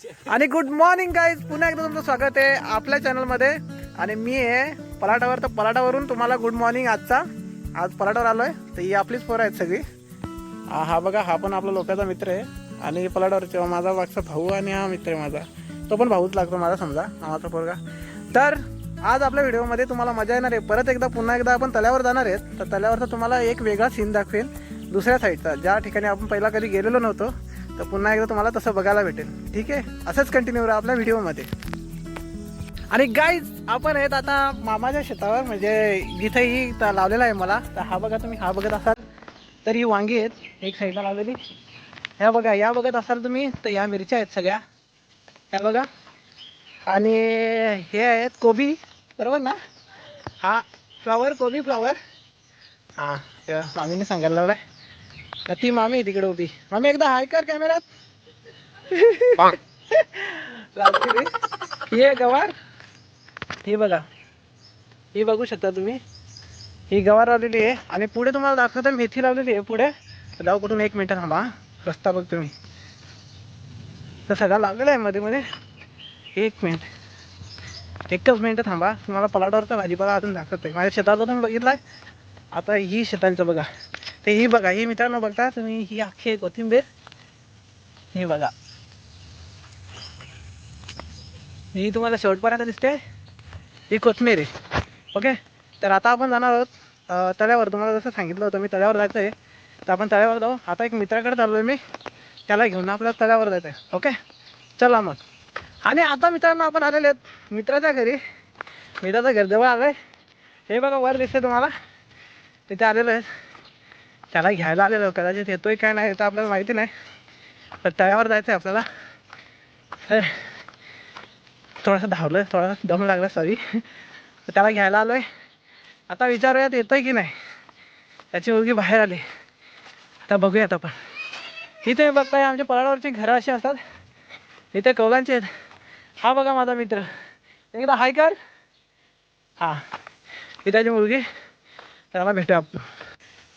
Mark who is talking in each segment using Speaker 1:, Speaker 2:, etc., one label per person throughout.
Speaker 1: आणि good morning guys, पुन्हा एकदा तुमचं स्वागत आहे आपल्या चॅनलमध्ये. आणि मी आहे पलाटावर, तर पलाटावरून तुम्हाला गुड मॉर्निंग. आज पलाटावर आलोय, तर ही आपलीच पोरं आहेत सगळी. हा बघा, हा पण आपला लोकांचा मित्र आहे. आणि पलाटावरचा माझा मागचा भाऊ आणि हा मित्र आहे माझा, तो पण भाऊच लागतो माझा, समजा मामाचा पोरगा. तर आज आपल्या व्हिडिओमध्ये तुम्हाला मजा येणार आहे. परत एकदा पुन्हा एकदा आपण तल्यावर जाणार आहेत. तर तल्यावरचा तुम्हाला एक वेगळा सीन दाखवेल, दुसऱ्या साईडचा, ज्या ठिकाणी आपण पहिला कधी गेलेलो नव्हतो. तर पुन्हा एकदा तुम्हाला तसं बघायला भेटेल. ठीक आहे, असंच कंटिन्यू राहा आपल्या व्हिडिओमध्ये. आणि गाईज, आपण आहेत आता मामाच्या शेतावर, म्हणजे जिथे ही लावलेला आहे मला. तर हा बघा, तुम्ही हा बघत असाल तर ही वांगी आहेत एक साईडला लावलेली. ह्या बघा, या बघत असाल तुम्ही तर या मिरच्या आहेत सगळ्या, ह्या बघा. आणि हे आहेत कोबी, बरोबर ना? हा फ्लॉवर, कोबी फ्लॉवर. हां, मामीने सांगायला लावलाय. तर ती मामी आहे तिकडे उभी. मामी एकदा हाय कर कॅमेऱ्यात. ही आहे गवार, ही बघा, ही बघू शकता तुम्ही, ही गवार लावलेली आहे. आणि पुढे तुम्हाला दाखवतो मेथी लावलेली आहे पुढे. जाऊ कुठून, एक मिनिट थांबा, रस्ता बघ तुम्ही. तर सगळं लावलेलं आहे मध्ये मध्ये. एक मिनिट, एकच मिनिट थांबा, तुम्हाला पलाटावरचा भाजीपाला अजून दाखवतोय. माझ्या शेताचा तुम्ही बघितलाय, आता ही शेतांचं बघा. ते ही बघा, ही मित्रांनो बघता तुम्ही, ही अख्खी कोथिंबीर, ही बघा, ही तुम्हाला शेवटपर्यंत दिसते, ही कोथमीर आहे. ओके, तर आता आपण जाणार आहोत तळ्यावर. तुम्हाला जसं सांगितलं होतं मी तळ्यावर जायचं आहे, तर आपण तळ्यावर जाऊ. आता एक मित्राकडे चाललो आहे मी, त्याला घेऊन आपल्याला तळ्यावर जायचं आहे. ओके, चला मग. आणि आता मित्रांनो आपण आलेले आहेत मित्राच्या घरी. मित्राचं घर जवळ आलं आहे, हे बघा वर दिसते तुम्हाला, तिथे आलेलं आहे. त्याला घ्यायला आलेलं, कदाचित येतोय काय नाही तर आपल्याला माहिती नाही. पण तळ्यावर जायचं आहे आपल्याला. थोडासा धावलं, थोडा दम लागला, सॉरी. तर त्याला घ्यायला आलो आहे. आता विचारूयात येतोय की नाही. त्याची मुलगी बाहेर आली, आता बघूयात आपण. इथे बघताय आमच्या पलाटावरची घरं अशी असतात, इथे कौलांची आहेत. हा बघा माझा मित्र, एकदा हाय कर. हां, ही त्याची मुलगी, त्याला भेटूया आपण.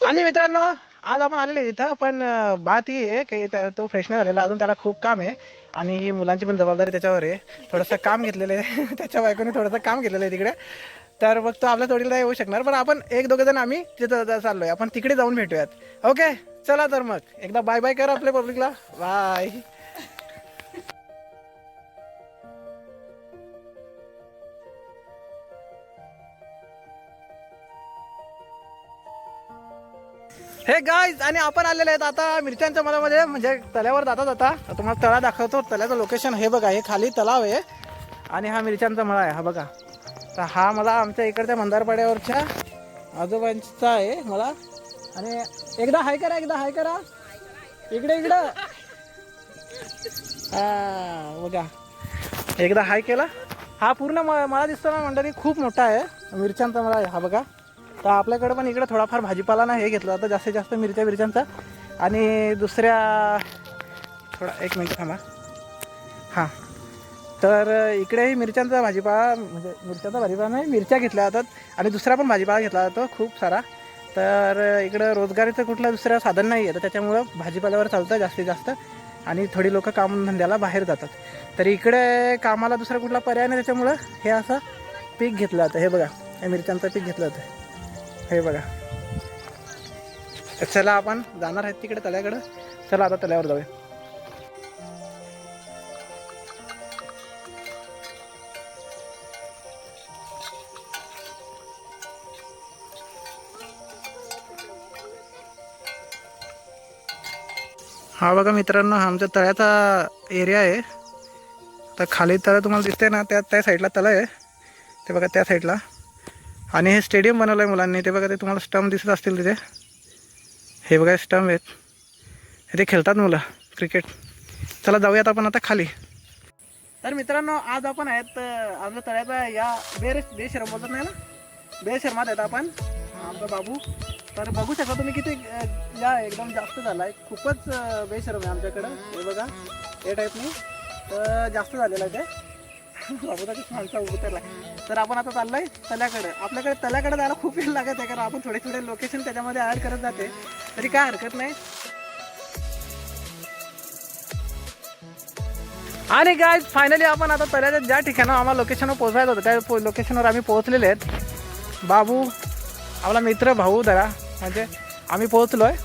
Speaker 1: आणि मित्रांनो, आज आपण आलेले इथं, पण बात ही आहे की तो फ्रेश नाही झालेला अजून, त्याला खूप काम आहे. आणि ही मुलांची पण जबाबदारी त्याच्यावर आहे. थोडंसं काम घेतलेलं आहे त्याच्या बायकोने थोडंसं काम घेतलेलं आहे तिकडे. तर मग तो आपल्या थोडीला येऊ शकणार, पण आपण एक दोघं जण आम्ही तिथं चाललो आहे, आपण तिकडे जाऊन भेटूयात. ओके, चला तर मग एकदा बाय बाय कर आपल्या पब्लिकला. बाय. हे गाईज, आणि आपण आलेले आहेत आता मिरच्यांच्या मलामध्ये, म्हणजे तळ्यावर जाता तुम्हाला तळा दाखवतो. तळ्याचं लोकेशन हे बघा, हे खाली तलाव आहे आणि हा मिरच्यांचा मळा आहे, हा बघा. तर हा मला आमच्या इकडच्या मंदारपाड्यावरच्या आजोबांचा आहे मला. आणि एकदा हाय करा, एकदा हाय करा, इकडं हा बघा, एकदा हाय केला. हा पूर्ण मला दिसतो ना मंडळी, खूप मोठा आहे मिरच्यांचा मळा आहे हा बघा. तर आपल्याकडे पण इकडे थोडाफार भाजीपाला ना हे घेतलं जातं, जास्तीत जास्त मिरच्यांचा. आणि दुसऱ्या, थोडा एक मिनिट थांबा. हां, तर इकडेही मिरच्यांचा भाजीपाला, म्हणजे मिरच्याचा भाजीपाला नाही, मिरच्या घेतल्या जातात. आणि दुसरा पण भाजीपाला घेतला जातो खूप सारा. तर इकडं रोजगारीचं कुठलं दुसरं साधन नाही आहे, तर त्याच्यामुळं भाजीपाल्यावर चालतं जास्तीत जास्त. आणि थोडी लोकं कामधंद्याला बाहेर जातात. तर इकडे कामाला दुसरा कुठला पर्याय नाही, त्याच्यामुळं हे असं पीक घेतलं जातं. हे बघा, हे मिरच्यांचं पीक घेतलं जातं, हे बघा. चला आपण जाणार आहेत तिकडे तळ्याकडं. चला आता तळ्यावर जाऊया. हा बघा मित्रांनो, हा आमच्या तळ्याचा एरिया आहे. तर खाली तळं तुम्हाला दिसते ना, त्या साईडला तळं आहे, ते बघा त्या साईडला. आणि हे स्टेडियम बनवलं आहे मुलांनी, ते बघा, ते तुम्हाला स्टंप दिसत असतील तिथे, हे बघा स्टंप आहेत, इथे खेळतात मुलं क्रिकेट. चला जाऊयात आपण आता खाली. तर मित्रांनो, आज आपण आहेत आपल्या तळ्याचा या बेशरम बोलतात नाही ना, बेशरमात आहेत आपण, आमचा बाबू. तर बघू शकता तुम्ही किती या एकदम जास्त झाला आहे, खूपच बेशरम आहे आमच्याकडं. हे बघा, हे टाईपनी तर जास्त झालेलं आहे ते. बाबूचा किती माणसा उतरला. तर आपण आता चाललोय तल्याकडे. आपल्याकडे तल्याकडे जायला खूप वेळ लागत आहे, कारण आपण थोडे थोडे लोकेशन त्याच्यामध्ये ॲड करत जाते, तरी काय हरकत नाही. आणि गाईज फायनली आपण आता तळ्याच्या ज्या ठिकाणावर आम्हाला लोकेशनवर पोहोचायचं होतं त्या लोकेशनवर आम्ही पोहोचलेले आहेत. बाबू आपला मित्र भाऊ जरा म्हणजे आम्ही पोहोचलो आहे.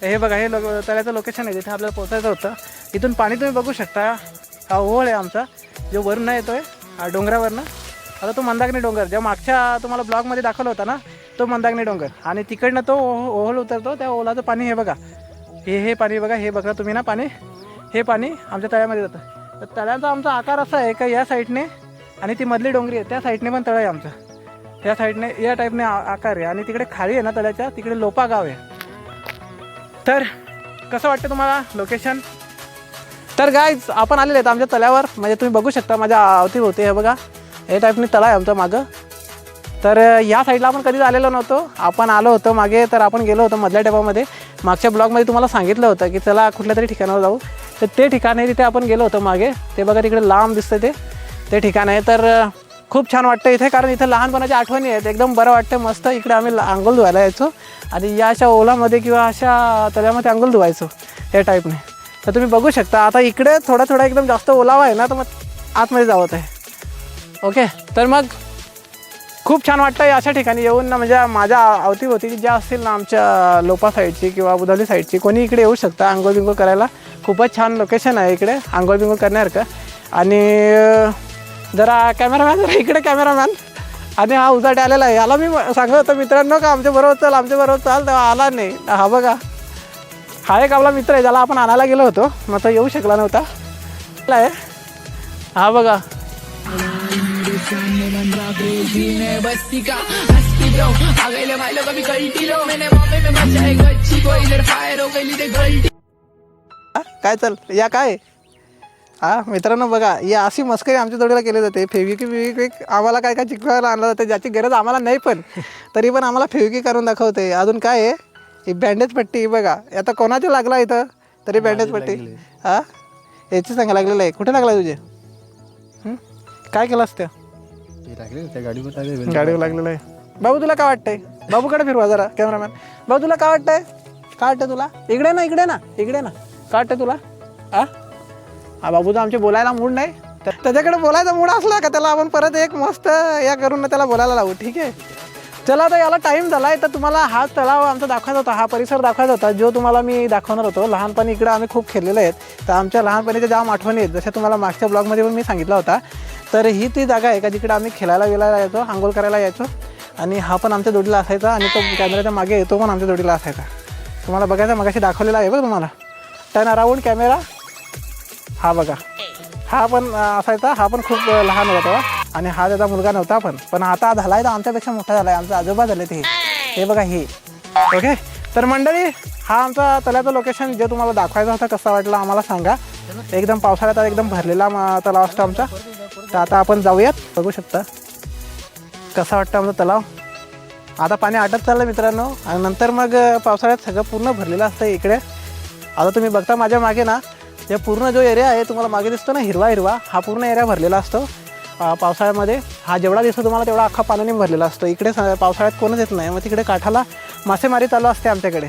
Speaker 1: हे बघा हे तळ्याचं लोकेशन आहे जिथे आपल्याला पोहोचायचं होतं. इथून पाणी तुम्ही बघू शकता. हा ओहोळ आहे आमचा जो वरून येतो आहे डोंगरावरनं. आता तो मंदाकिनी डोंगर जेव्हा मागच्या तुम्हाला ब्लॉगमध्ये दाखवला होता ना तो मंदाकिनी डोंगर आणि तिकडनं तो ओहोळ उतरतो. त्या ओलाचं पाणी हे बघा हे पाणी बघा हे बघा तुम्ही ना पाणी हे पाणी आमच्या तळ्यामध्ये जातं. तर तळ्याचा आमचा आकार असा आहे का या साईडने आणि ती मधली डोंगरी आहे त्या साईडने पण तळं आहे आमचं. या साईडने या टाईपने आकार आहे आणि तिकडे खाली आहे ना तळ्याच्या तिकडे लोपा गाव आहे. तर कसं वाटतं तुम्हाला लोकेशन? तर गाईज आपण आलेले आहेत आमच्या तळ्यावर. म्हणजे तुम्ही बघू शकता माझ्या अवतीभोवती हे बघा हे टाईपने तळा आहे आमचं मागं. तर या साईडला आपण कधीच आलेलो नव्हतो. आपण आलो होतो मागे तर आपण गेलो होतो मधल्या डब्यामध्ये. मागच्या ब्लॉगमध्ये तुम्हाला सांगितलं होतं की चला कुठल्या तरी ठिकाणावर जाऊ. तर ते ठिकाण आहे तिथे आपण गेलो होतो मागे. ते बघा तिकडे लांब दिसतं ते ठिकाण आहे. तर खूप छान वाटतं इथे कारण इथे लहानपणाच्या आठवणी आहेत. एकदम बरं वाटतं मस्त. इकडे आम्ही अंघोळ धुवायला यायचो आणि या अशा ओलामध्ये किंवा अशा तळ्यामध्ये अंघोळ धुवायचो या टाईपने. तर तुम्ही बघू शकता आता इकडे थोडा एकदम जास्त ओलावा आहे ना तर मग आतमध्ये जावत आहे. ओके तर मग खूप छान वाटतं अशा ठिकाणी येऊन ना. म्हणजे माझ्या अवतीभोवती ज्या असतील ना आमच्या लोपा साईडची किंवा बुधवली साईडची कोणी इकडे येऊ शकता आंघोळ बिंघोळ करायला. खूपच छान लोकेशन आहे इकडे आंघोळ बिंघोळ करण्यासारखं. आणि जरा कॅमेरामॅन इकडे कॅमेरामॅन आणि हा उजाटे आलेला आहे. याला मी सांगत होतं मित्रांनो का आमच्याबरोबर चाल तेव्हा आला नाही. हा बघा हा एक आपला मित्र आहे ज्याला आपण आणायला गेलो होतो मग तो येऊ शकला नव्हता. आहे हा बघा काय चल या काय हा मित्रांनो बघा या अशी मस्करी आमच्या जोडीला केली जाते. फेविक्विक आम्हाला काय काय चिकवायला आणलं जातं ज्याची गरज आम्हाला नाही पण तरी पण आम्हाला फेविक्विक करून दाखवते. अजून काय आहे ही बँडेज पट्टी बघा. आता कोणाची लागला इथं तरी बँडेज पट्टी हा याची सांगा लागलेलं आहे. कुठे लागला तुझे काय केलं असतं गाडीवर लागलेलं आहे. बाबू तुला काय वाटतंय? बाबूकडे फिरवा जरा कॅमेरामॅन. बाबू तुला काय वाटतंय? काय वाटतं तुला? इकडे ना काय वाटतं तुला? हा बाबूचा आमचे बोलायला मूड नाही. तर त्याच्याकडे बोलायचा मूड असला का त्याला आपण परत एक मस्त या करून त्याला बोलायला लावू. ठीक आहे चला आता याला टाईम झाला आहे. तर तुम्हाला हा तलाव आमचा दाखवायचा होता हा परिसर दाखवायचा होता जो तुम्हाला मी दाखवणार होतो. लहानपणी इकडे आम्ही खूप खेळलेले आहेत. तर आमच्या लहानपणीच्या जाम आठवणी आहेत जशा तुम्हाला मागच्या ब्लॉगमध्ये पण मी सांगितला होता. तर ही ती जागा आहे का जिकडे आम्ही खेळायला यायचो आंघोळ करायला यायचो. आणि हा पण आमच्या जोडीला असायचा आणि तो कॅमेऱ्याच्या मागे येतो पण आमच्या जोडीला असायचा. तुम्हाला बघायचा मगाशी दाखवलेला आहे बघ तुम्हाला. टर्न अराउंड कॅमेरा हा बघा हा पण असायचा. हा पण खूप लहान होता तेव्हा आणि हा त्याचा मुलगा नव्हता पण आता झाला आहे तर आमच्यापेक्षा मोठा झाला आहे. आमचा आजोबा झाले ते हे बघा हे. ओके तर मंडळी हा आमचा तलावाचं लोकेशन जे तुम्हाला दाखवायचा होता कसा वाटला आम्हाला सांगा. एकदम पावसाळ्यात एकदम भरलेला तलाव असतो आमचा. तर आता आपण जाऊयात. बघू शकता कसा वाटतं आमचा तलाव. आता पाणी आटत चाललं मित्रांनो आणि नंतर मग पावसाळ्यात सगळं पूर्ण भरलेलं असतं इकडे. आता तुम्ही बघता माझ्या मागे ना या पूर्ण जो एरिया आहे तुम्हाला मागे दिसतो ना हिरवा हा पूर्ण एरिया भरलेला असतो पावसाळ्यामध्ये. हा जेवढा दिसतो तुम्हाला तेवढा अख्खा पाण्याने भरलेला असतो. इकडे पावसाळ्यात कोणच येत नाही. मग तिकडे काठाला मासेमारी चालू असते आमच्याकडे.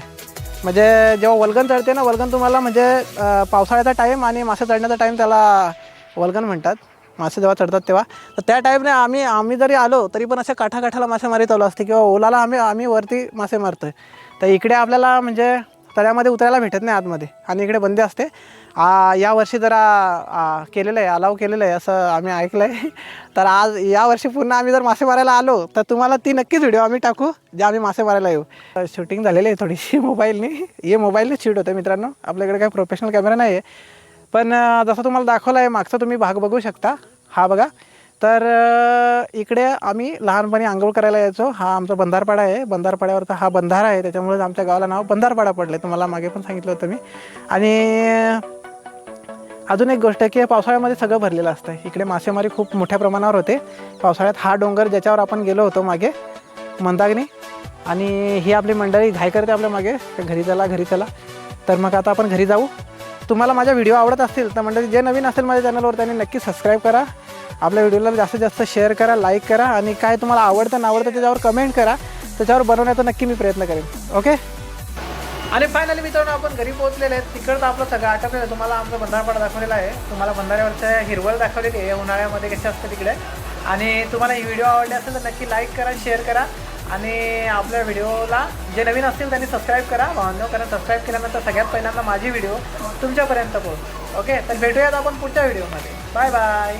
Speaker 1: म्हणजे जेव्हा वल्गन चढते ना वल्गन तुम्हाला म्हणजे पावसाळ्याचा टाईम आणि मासे चढण्याचा टाईम त्याला वल्गन म्हणतात. मासे जेव्हा चढतात तेव्हा तर त्या टाईपने आम्ही जरी आलो तरी पण अशा काठाला मासेमारी चालू असते किंवा ओलाला आम्ही वरती मासे मारतो आहे. तर इकडे आपल्याला म्हणजे तळ्यामध्ये उतरायला भेटत नाही आतमध्ये आणि इकडे बंदी असते. यावर्षी जरा केलेलं आहे अलाव केलेलं आहे असं आम्ही ऐकलं आहे. तर आज यावर्षी पुन्हा आम्ही जर मासे मारायला आलो तर तुम्हाला ती नक्कीच व्हिडिओ आम्ही टाकू जे आम्ही मासे मारायला येऊ. शूटिंग झालेली आहे थोडीशी मोबाईलने शूट होतं मित्रांनो. आपल्याकडे काही प्रोफेशनल कॅमेरा नाही आहे पण जसं तुम्हाला दाखवलं आहे मागचा तुम्ही भाग बघू शकता हा बघा. तर इकडे आम्ही लहानपणी आंघोळ करायला यायचो. हा आमचा बंधारपाडा आहे. बंधारपाड्यावरचा हा बंधारा आहे त्याच्यामुळे आमच्या गावाला नाव बंधारपाडा पडलं. तुम्हाला मागे पण सांगितलं होतं मी. आणि अजून एक गोष्ट की पावसाळ्यामध्ये सगळं भरलेलं असतं. इकडे मासेमारी खूप मोठ्या प्रमाणावर होते पावसाळ्यात. हा डोंगर ज्याच्यावर आपण गेलो होतो मागे मंदाकिनी आणि ही आपली मंडळी घाई करते आपल्या मागे घरी चला. तर मग आता आपण घरी जाऊ. तुम्हाला माझ्या व्हिडिओ आवडत असतील तर मंडळी जे नवीन असेल माझ्या चॅनलवर त्यांनी नक्की सबस्क्राईब करा. आपल्या व्हिडिओला जास्तीत जास्त शेअर करा लाईक करा आणि काय तुम्हाला आवडतं नावडतं त्याच्यावर कमेंट करा. त्याच्यावर बनवण्याचा नक्की मी प्रयत्न करेन. ओके आणि फायनली मित्रांनो आपण घरी पोहोचलेले आहेत. तिकडचं आपलं सगळं आटपलेलं आहे. तुम्हाला आमचा बंधारपाडा दाखवलेला आहे. तुम्हाला बंधाऱ्यावरच्या हिरवळ दाखवलेली आहे उन्हाळ्यामध्ये कशी असते तिकडे. आणि तुम्हाला ही व्हिडिओ आवडली असेल तर नक्की लाईक करा, शेअर करा आणि आपल्या व्हिडिओला जे नवीन असतील त्यांनी सबस्क्राईब करा भावांनो, कारण सबस्क्राईब केल्यानंतर सगळ्यात पहिल्यांदा माझी व्हिडिओ तुमच्यापर्यंत पोहोच. ओके, तर भेटूयात आपण पुढच्या व्हिडिओमध्ये. Bye bye.